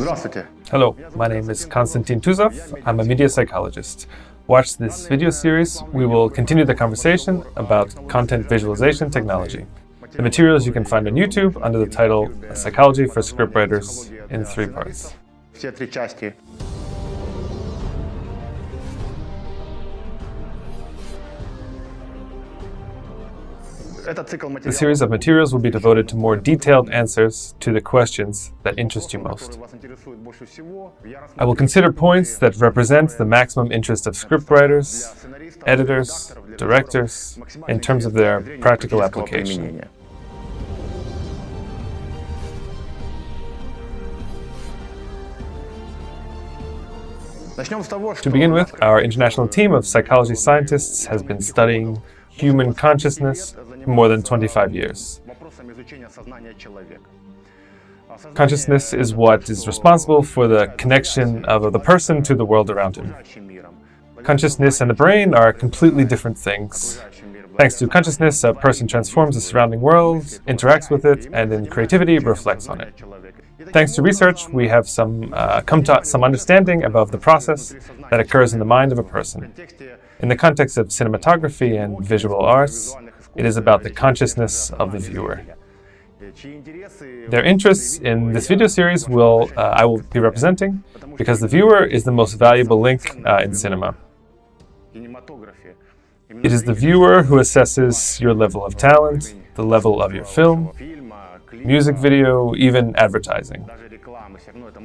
Hello, my name is Konstantin Tuzov. I'm a media psychologist. Watch this video series. We will continue the conversation about content visualization technology. The materials you can find on YouTube under the title Psychology for Scriptwriters in 3 parts. The series of materials will be devoted to more detailed answers to the questions that interest you most. I will consider points that represent the maximum interest of scriptwriters, editors, directors, in terms of their practical application. To begin with, our international team of psychology scientists has been studying human consciousness for more than 25 years. Consciousness is what is responsible for the connection of the person to the world around him. Consciousness and the brain are completely different things. Thanks to consciousness, a person transforms the surrounding world, interacts with it, and in creativity reflects on it. Thanks to research, we have come to some understanding about the process that occurs in the mind of a person. In the context of cinematography and visual arts, it is about the consciousness of the viewer. Their interests in this video series I will be representing because the viewer is the most valuable link in cinema. It is the viewer who assesses your level of talent, the level of your film, music video, even advertising.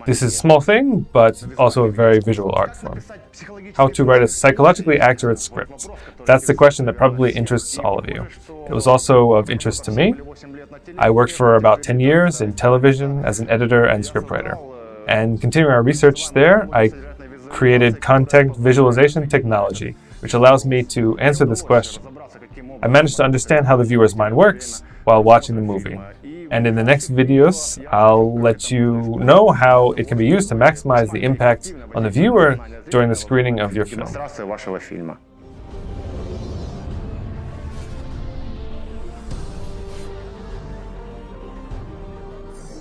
This is a small thing, but also a very visual art form. How to write a psychologically accurate script. That's the question that probably interests all of you. It was also of interest to me. I worked for about 10 years in television as an editor and scriptwriter. And continuing our research there, I created content visualization technology, which allows me to answer this question. I managed to understand how the viewer's mind works while watching the movie. And in the next videos, I'll let you know how it can be used to maximize the impact on the viewer during the screening of your film.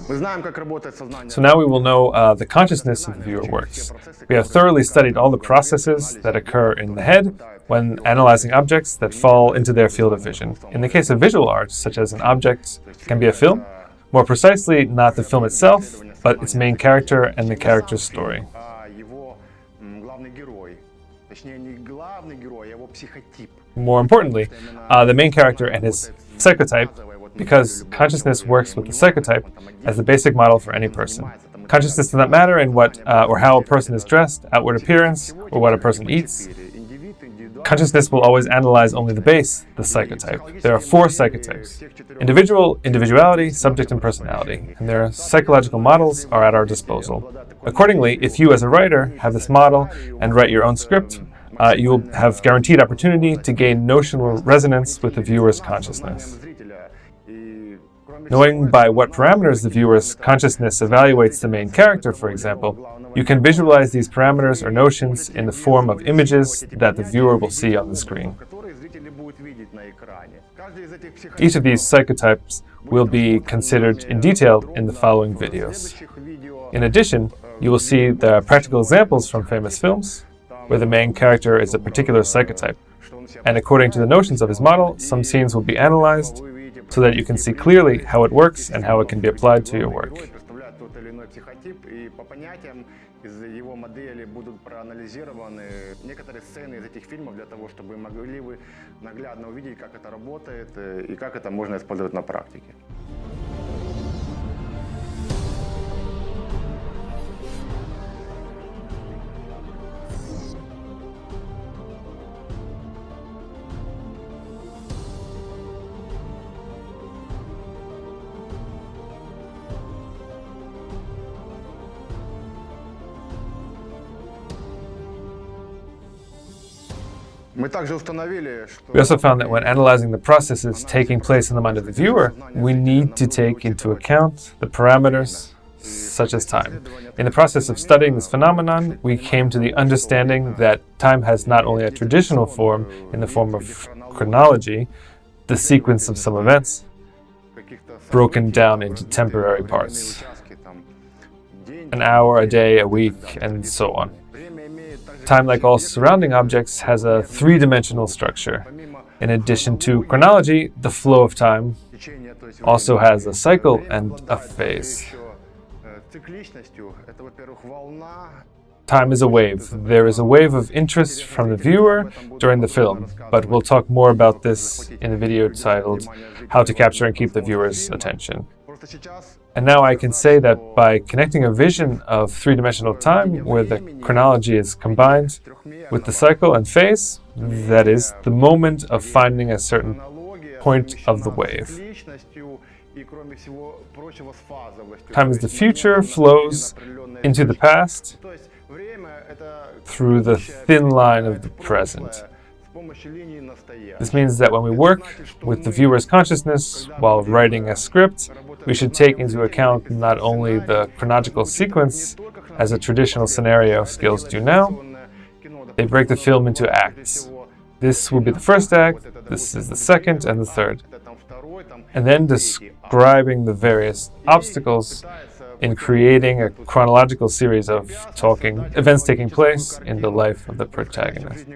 So now we will know the consciousness of the viewer works. We have thoroughly studied all the processes that occur in the head when analyzing objects that fall into their field of vision. In the case of visual art, such as an object can be a film, more precisely, not the film itself, but its main character and the character's story. More importantly, the main character and his psychotype, because consciousness works with the psychotype as the basic model for any person. Consciousness does not matter in what or how a person is dressed, outward appearance, or what a person eats. Consciousness will always analyze only the base, the psychotype. There are 4 psychotypes: individual, individuality, subject, and personality. And their psychological models are at our disposal. Accordingly, if you as a writer have this model and write your own script, you will have guaranteed opportunity to gain notional resonance with the viewer's consciousness. Knowing by what parameters the viewer's consciousness evaluates the main character, for example, you can visualize these parameters or notions in the form of images that the viewer will see on the screen. Each of these psychotypes will be considered in detail in the following videos. In addition, you will see the practical examples from famous films, where the main character is a particular psychotype. And according to the notions of his model, some scenes will be analyzed so that you can see clearly how it works and how it can be applied to your work. Из его модели будут проанализированы некоторые сцены из этих фильмов для того, чтобы могли вы наглядно увидеть, как это работает и как это можно использовать на практике. We also found that when analyzing the processes taking place in the mind of the viewer, we need to take into account the parameters such as time. In the process of studying this phenomenon, we came to the understanding that time has not only a traditional form in the form of chronology, the sequence of some events, broken down into temporary parts. an hour, a day, a week, and so on. Time, like all surrounding objects, has a three-dimensional structure. In addition to chronology, the flow of time also has a cycle and a phase. Time is a wave. There is a wave of interest from the viewer during the film, but we'll talk more about this in a video titled How to Capture and Keep the Viewer's Attention. And now I can say that by connecting a vision of three-dimensional time where the chronology is combined with the cycle and phase, that is, the moment of finding a certain point of the wave. Time is the future, flows into the past through the thin line of the present. This means that when we work with the viewer's consciousness while writing a script, we should take into account not only the chronological sequence, as a traditional scenario skills do now. They break the film into acts. This will be the first act, this is the second and the third. And then describing the various obstacles in creating a chronological series of events taking place in the life of the protagonist.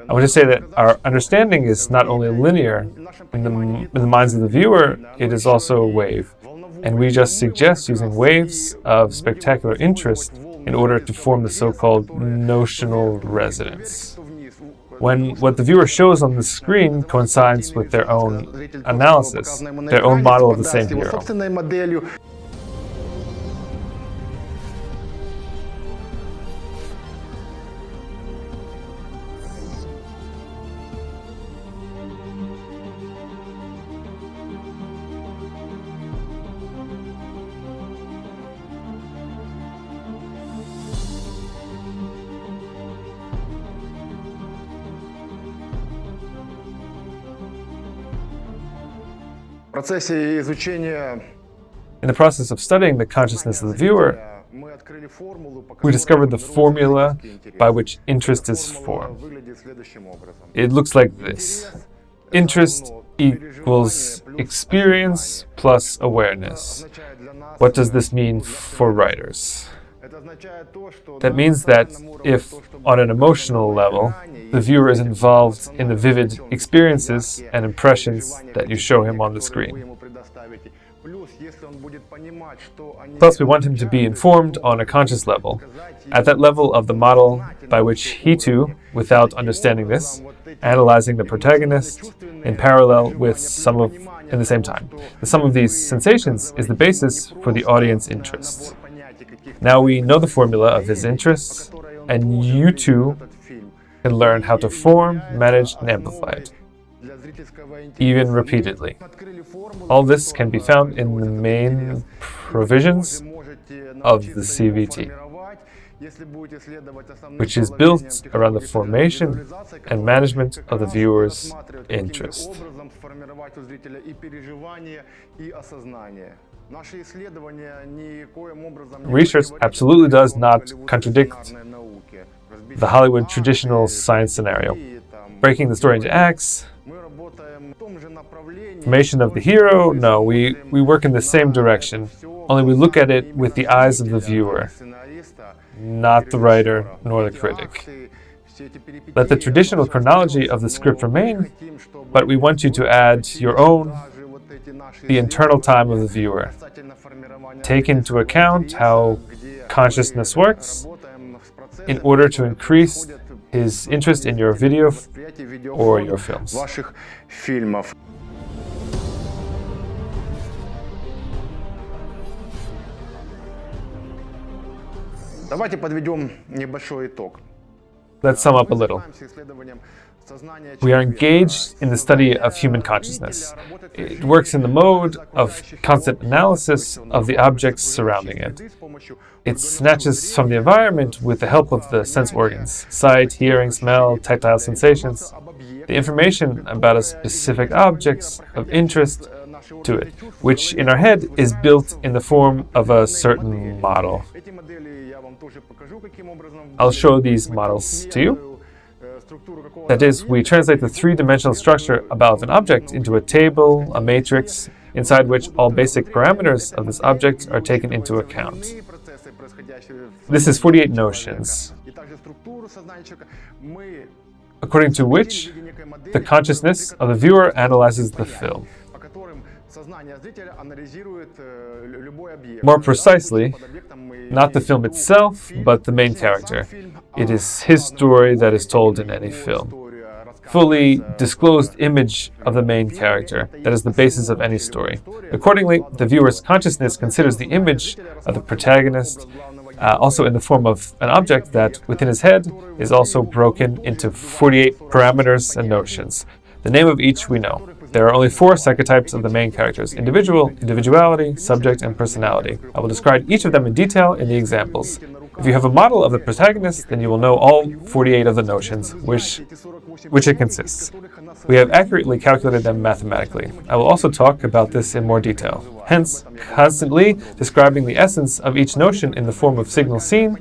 I want to say that our understanding is not only linear in the minds of the viewer, it is also a wave. And we just suggest using waves of spectacular interest in order to form the so-called notional resonance. When what the viewer shows on the screen coincides with their own analysis, their own model of the same hero. In the process of studying the consciousness of the viewer, we discovered the formula by which interest is formed. It looks like this. Interest equals experience plus awareness. What does this mean for writers? That means that if, on an emotional level, the viewer is involved in the vivid experiences and impressions that you show him on the screen. Plus, we want him to be informed on a conscious level, at that level of the model by which he too, without understanding this, analyzing the protagonist in parallel with in the same time. The sum of these sensations is the basis for the audience interest. Now we know the formula of his interests, and you too can learn how to form, manage, and amplify it, even repeatedly. All this can be found in the main provisions of the CVT, which is built around the formation and management of the viewer's interest. Research absolutely does not contradict the Hollywood traditional science scenario. Breaking the story into acts, formation of the hero, no, we work in the same direction, only we look at it with the eyes of the viewer, not the writer nor the critic. Let the traditional chronology of the script remain, but we want you to add your own, the internal time of the viewer. Take into account how consciousness works in order to increase his interest in your video or your films. Let's sum up a little. We are engaged in the study of human consciousness. It works in the mode of constant analysis of the objects surrounding it. It snatches from the environment with the help of the sense organs, sight, hearing, smell, tactile sensations, the information about a specific object of interest to it, which in our head is built in the form of a certain model. I'll show these models to you. That is, we translate the three-dimensional structure about an object into a table, a matrix, inside which all basic parameters of this object are taken into account. This is 48 notions, according to which the consciousness of the viewer analyzes the film. More precisely, not the film itself, but the main character. It is his story that is told in any film. Fully disclosed image of the main character, that is the basis of any story. Accordingly, the viewer's consciousness considers the image of the protagonist also in the form of an object that, within his head, is also broken into 48 parameters and notions. The name of each we know. There are only 4 psychotypes of the main characters: individual, individuality, subject, and personality. I will describe each of them in detail in the examples. If you have a model of the protagonist, then you will know all 48 of the notions, which it consists. We have accurately calculated them mathematically. I will also talk about this in more detail. Hence, constantly describing the essence of each notion in the form of signal scene,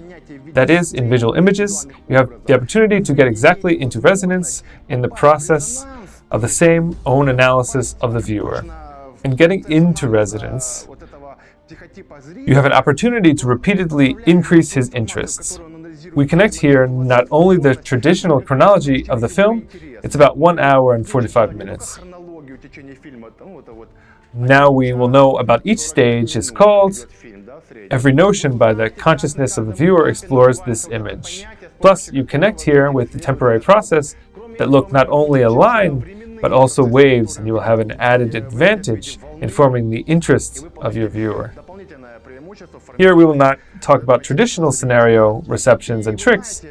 that is, in visual images, you have the opportunity to get exactly into resonance in the process of the same own analysis of the viewer. In getting into resonance, you have an opportunity to repeatedly increase his interests. We connect here not only the traditional chronology of the film, it's about 1 hour and 45 minutes. Now we will know about each stage is called. Every notion by the consciousness of the viewer explores this image. Plus, you connect here with the temporary process that look not only a line, but also waves, and you will have an added advantage in forming the interests of your viewer. Here we will not talk about traditional scenario receptions and tricks.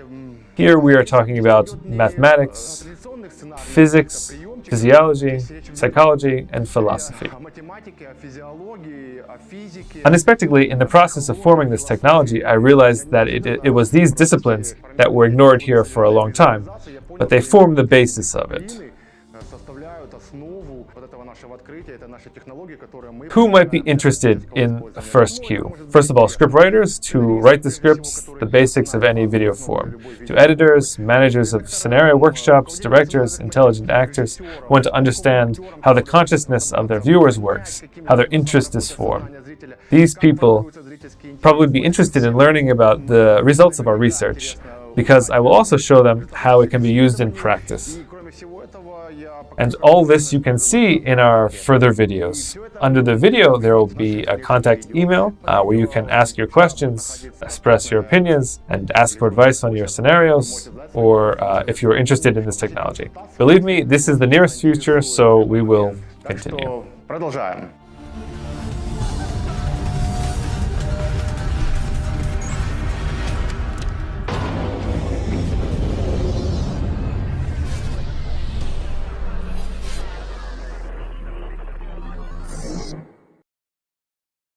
Here we are talking about mathematics, physics, physiology, psychology, and philosophy. Unexpectedly, in the process of forming this technology, I realized that it was these disciplines that were ignored here for a long time, but they form the basis of it. Who might be interested in a first cue? First of all, script writers to write the scripts, the basics of any video form. To editors, managers of scenario workshops, directors, intelligent actors who want to understand how the consciousness of their viewers works, how their interest is formed. These people probably be interested in learning about the results of our research, because I will also show them how it can be used in practice. And all this you can see in our further videos. Under the video, there will be a contact email where you can ask your questions, express your opinions, and ask for advice on your scenarios, or if you're interested in this technology. Believe me, this is the nearest future, so we will continue.